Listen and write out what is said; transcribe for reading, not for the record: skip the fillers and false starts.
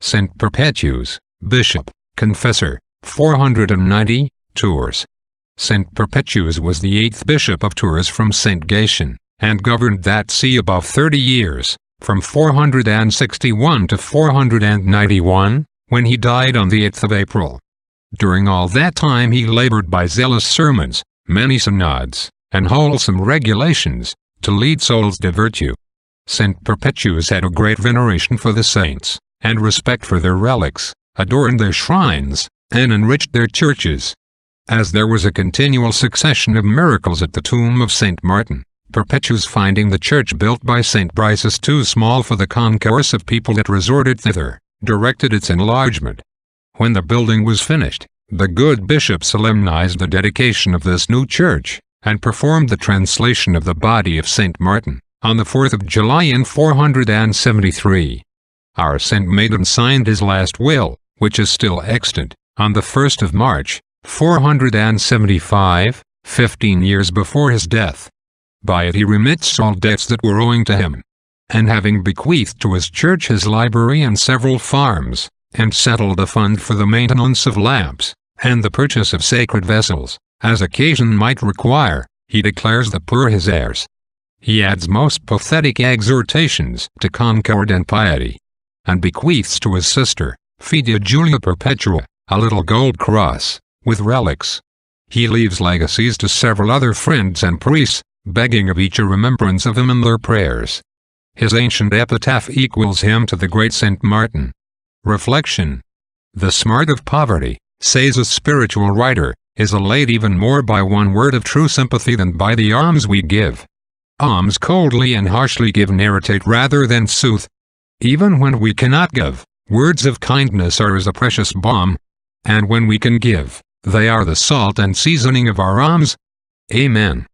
Saint Perpetuus, Bishop, Confessor, 490, Tours. Saint Perpetuus was the 8th bishop of Tours from Saint Gatian, and governed that see above 30 years, from 461 to 491, when he died on the 8th of April. During all that time he labored by zealous sermons, many synods, and wholesome regulations, to lead souls to virtue. Saint Perpetuus had a great veneration for the saints, and respect for their relics, adorned their shrines, and enriched their churches. As there was a continual succession of miracles at the tomb of Saint Martin, Perpetuus, finding the church built by Saint Briceus too small for the concourse of people that resorted thither, directed its enlargement. When the building was finished, the good bishop solemnized the dedication of this new church, and performed the translation of the body of Saint Martin, on the 4th of July in 473. Our Saint Maiden signed his last will, which is still extant, on the 1st of March, 475, 15 years before his death. By it he remits all debts that were owing to him. And having bequeathed to his church his library and several farms, and settled a fund for the maintenance of lamps, and the purchase of sacred vessels, as occasion might require, he declares the poor his heirs. He adds most pathetic exhortations to concord and piety, and bequeaths to his sister, Fidia Julia Perpetua, a little gold cross, with relics. He leaves legacies to several other friends and priests, begging of each a remembrance of him in their prayers. His ancient epitaph equals him to the great Saint Martin. Reflection. The smart of poverty, says a spiritual writer, is allayed even more by one word of true sympathy than by the alms we give. Alms coldly and harshly given irritate rather than soothe. Even when we cannot give, words of kindness are as a precious balm. And when we can give, they are the salt and seasoning of our alms. Amen.